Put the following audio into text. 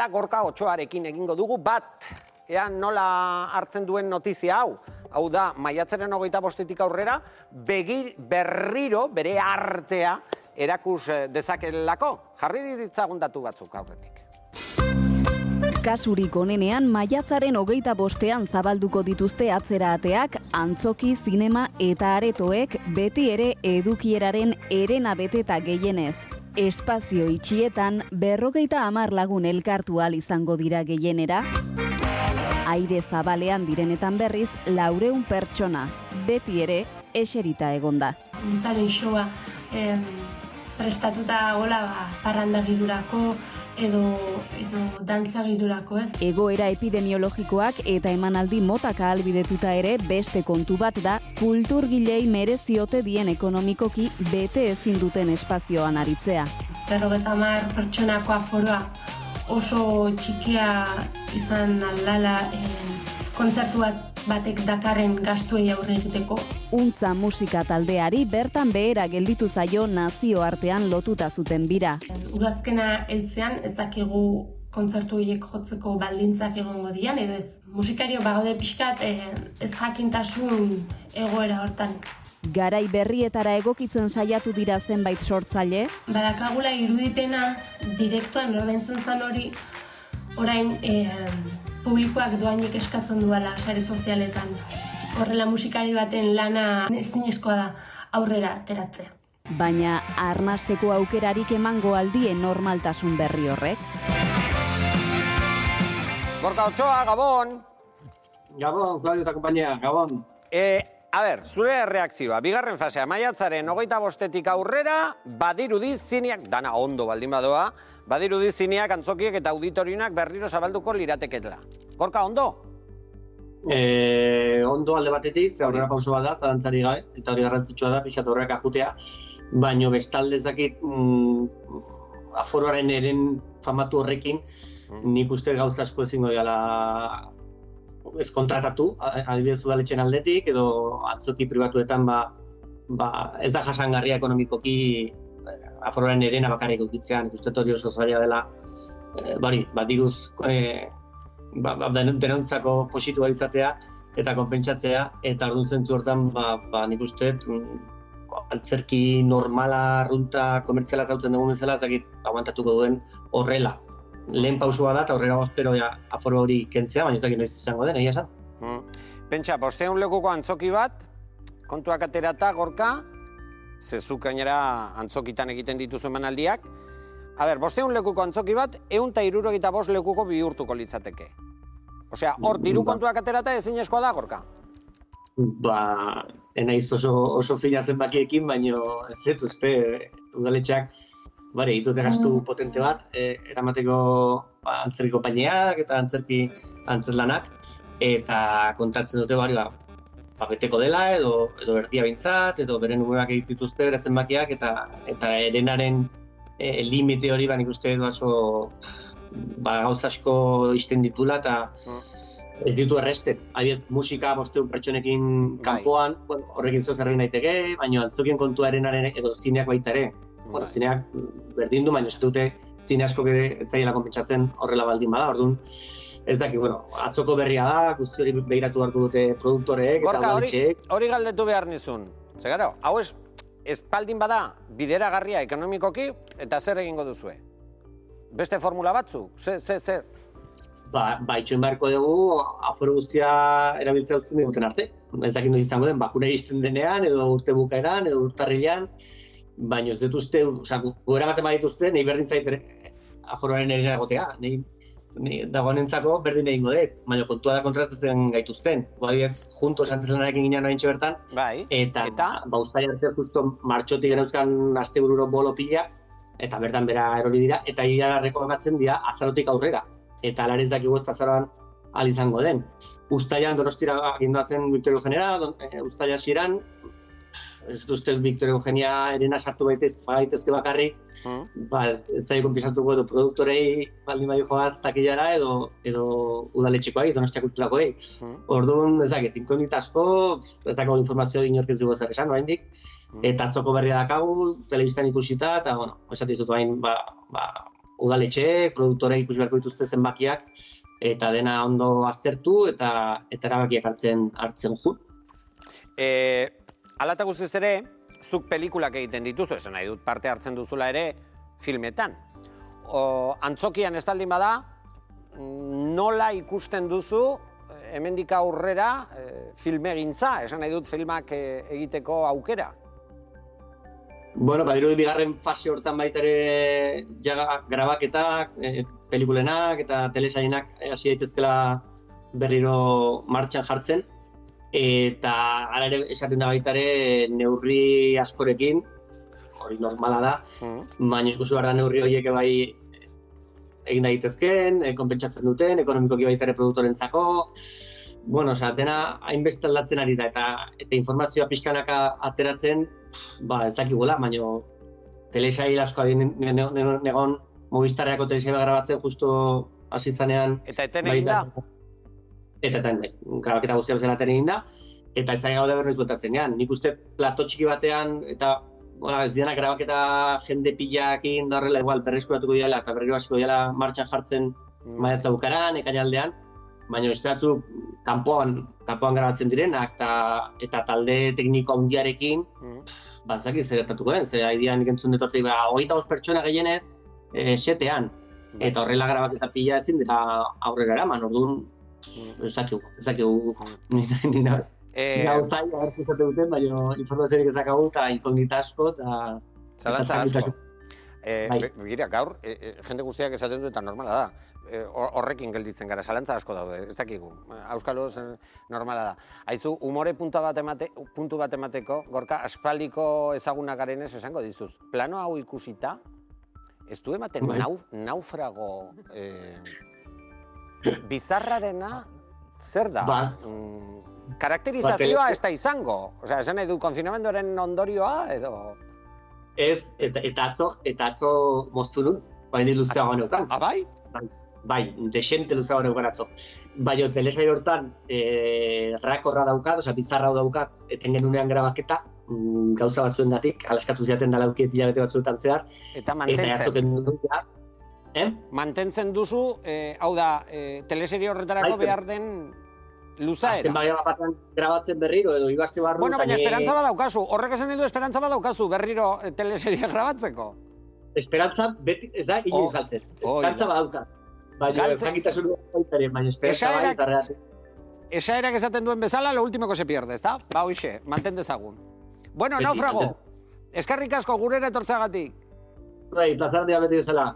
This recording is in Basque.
Gorka Otsoarekin egingo dugu bat, ea nola hartzen duen notizia hau. Hau da, maiatzaren 25-tik aurrera, berriro bere artea erakus dezakelako. Jarri ditzagun datu batzuk aurretik. Kasurik onenean, maiatzaren 25ean zabalduko dituzte atzera ateak, antzoki, zinema eta aretoek beti ere edukieraren herena beteta gehienez. Espazio itxietan, 50 lagun elkartu ahal izango dira gehienera. Aire zabalean direnetan berriz, 400 pertsona, beti ere eserita egonda. Mintzaren showa prestatuta gola parranda girurako edo dantza girurako, ez? Egoera epidemiologikoak eta emanaldi motak ahalbidetuta ere beste kontu bat da, kulturgilei mereziote dien ekonomikoki bete ezin duten espazioan aritzea. 50 pertsonako aforoa oso txikia izan aldala kontzertu batek dakarren gastuei aurre egiteko. Untza musika taldeari bertan behera gelditu zaio nazioartean lotuta zuten bira. Udazkena heltzean ez dakigu kontzertu horiek jotzeko baldintzak egongo dian, edo ez. Musikario bagaude pixkat ez jakintasun egoera hortan. Garai berrietara egokitzen saiatu dira zenbait sortzaile. Badakagula irudipena direktoan ordaintzen zan hori orain publikoak doainik eskatzen duela sare sozialetan. Horrela musikari baten lana ezinezkoa da aurrera ateratzea. Baina arnasteko aukerarik emango aldie normaltasun berri horrek. Gorka Otsoa, Gabon! Gabon, Claudio eta kompainia, Gabon. A ber, zure reakzioa, bigarren fasea, maiatzaren 25-tik aurrera, badirudi zineak, dana ondo baldin badoa, badirudi zineak, antzokiek eta auditorionak berriro zabalduko lirateketela. Gorka, ondo? Ondo alde batetik, ze aurrera pauso bat da, zalantzari gabe, eta hori garrantzitsua da, pixat horrek ajutea, baino bestalde ezakit aforoaren eren famatu horrekin, nik uste gauza asko ezingo diala ez kontratatu, adibidez udaletxen aldetik, edo antzoki pribatuetan ez da jasangarria ekonomikoki aforoaren erena bakarrik ukitzean, ikusten hori oso zaila dela, diruz denontzako positua izatea eta konpentsatzea, eta orduan zentzu hortan nik uste antzerki normala, arrunta, komertziala zautzen dugun bezala, ezakit aguantatuko duen horrela. Lehen pausua da, eta horrela espero aforo hori kentzea, baina ezakit noiz izango den, egia esan. Pentsa, 500 lekuko antzoki bat, kontuak aterata, Gorka, zezuk gainera antzokitan egiten dituzu emanaldiak. A ber, 500 lekuko antzoki bat, 175 lekuko bihurtuko litzateke. Osea, hor diru kontuak aterata ezinezkoa da, Gorka? Enaiz oso fina zenbakiekin, baina ez dut uste udaletxeak ditute gastu potente bat, eramateko antzerki konpainiak eta antzerlanak, eta kontatzen dute beteko dela, edo erdia bintzat, edo bere numeroak egitituzte, bere zenbakiak, eta erenaren limite hori nik uste oso gauza asko izten ditula, eta ez ditu erresten. Adibidez, musika 500 pertsonekin kanpoan, horrekin zeu zerrein daiteke, baina antzokien kontua erenaren edo zineak baita ere. Zineak berdin du, baina esatute zine asko ez zaiela konpentsatzen horrela baldin bada, orduan ez daki, atzoko berria da, guzti hori behiratu beharko dute produktoreek eta udaletxeek. Gorka, hori galdetu behar nizun. Zegaro, hau ez baldin bada bideragarria ekonomikoki, eta zer egingo duzue? Beste formula batzuk? Zer? Itxoen beharko dugu, aforo guztia erabiltzea utzien diguten arte. Ez dakit noiz izango den, bakuna egiten denean, edo urte bukaeran, edo urtarrilean, baina ez dut uste, goera ematen badituzte, nahi berdin zaitere aforoaren erena egotea. Dagoenentzako berdin egingo dut, baina kontua da kontratatzen gaituzten. Adibidez, juntos antzeslanarekin ginean oraintxe bertan, eta uztaila arte justo martxotik geneuzkan astebururo bolo pila, eta bertan bera erori dira, eta iragarreko ematzen dira azarotik aurrera. Eta alarez dakigu ez azaroan ahal izango den. Uztailan Donostira gindoa zen Victoria Eugenia, uztaila hasieran, ez dut uste Victoria Eugenia erena sartu baitezke bakarrik, ez zaila konpisatuko edo produktorei baldin bai joaz takilara edo udaletxekoai, Donostia kulturakoei. Orduan, ez dakit, inkondita asko, ez dago informazio inork ez dugu zer esan, oraindik, eta atzoko berria dakagu, telebistan ikusita, eta, esatu izut bain, udaletxeek, produktoreek ikusi beharko dituzte zenbakiak, eta dena ondo aztertu eta erabakiak hartzen jun. Hala eta guztiz ere, zuk pelikulak egiten dituzu, esan nahi dut parte hartzen duzula ere filmetan. Antzokian ez baldin bada, nola ikusten duzu hemendik aurrera filmegintza, esan nahi dut filmak egiteko aukera? Bueno, badirudi bigarren fase hortan baita ere grabaketak, pelikulenak eta telesailenak hasi daitezkela berriro martxan jartzen. Eta hala ere esaten da baita ere neurri askorekin, hori normala da, baina ikusi behar da neurri horiek bai egin daitezkeen, konpentsatzen duten, ekonomikoki baita ere produktorentzako. Bueno, dena hainbeste aldatzen ari da eta informazioa pixkanaka ateratzen, ez dakigula, baina telesail asko negon Movistarreko telesail grabatzen justo hasi zanean. Eta eten egin da? Eta grabaketa guztia bezala eten egin da, eta ez gaude berriz bueltatzen ean. Nik uste plato txiki batean, eta ez dianak grabaketa jende pilakin da horrela igual berrizkuratuko diala eta berriro hasiko diala martxan jartzen maiatza bukaran, ekainaldean, baina beste batzuk kanpoan grabatzen direnak eta talde tekniko handiarekin, bazaki zer gertatuko den, ze haidean ikentzun detortik, 25 pertsona gehienez, setean, eta horrela grabaketa pila ezin dira aurrera eraman, orduan, ezakigu nina. Gauzai, agertzen izate duten, baina informaziorik ezakagu eta inkognita asko eta... Zalantza asko. Begira, gaur, jende guztiak esaten du eta normala da. Horrekin gelditzen gara, zalantza asko daude, ez dakigu. Auskaloz normala da. Haizu, umore puntu bat emateko, Gorka, aspaldiko ezaguna garenez esango dizuz. Plano hau ikusita, ez du ematen naufrago bizarrarena zer da? Karakterizazioa ez da izango. Osea, esan nahi du konfinamenduaren ondorioa, edo... Ez, eta atzo moztu nun, baina luzeagoa neukan. Bai? Bai, desente luzeagoa neukan atzo. Baina telesail hortan rakorra daukat, osea, bizarra daukat, eten genunean grabaketa, gauza batzuengatik, alaskatu ziaten dala ukiet hilabete batzuetan zehar. Eta mantentzen. Mantentzen duzu, hau da, teleserie horretarako behar den luzaera. Azten baina batean grabatzen berriro edo igazte barru. Bueno, baina esperantza badaukazu, horrek esan nahi du esperantza badaukazu berriro teleserie grabatzeko. Esperantza beti ez da inoiz galtzen. Esperantza badaukat. Baina ezakitasun baitaren, baina esperantza bai eta reazen. Esaerak esaten duen bezala, lo último que se pierde, ezta? Ba, hoxe, manten dezagun. Bueno, naufrago, eskerrik asko gurera etortzagatik. Bai, plazar dia beti bezala.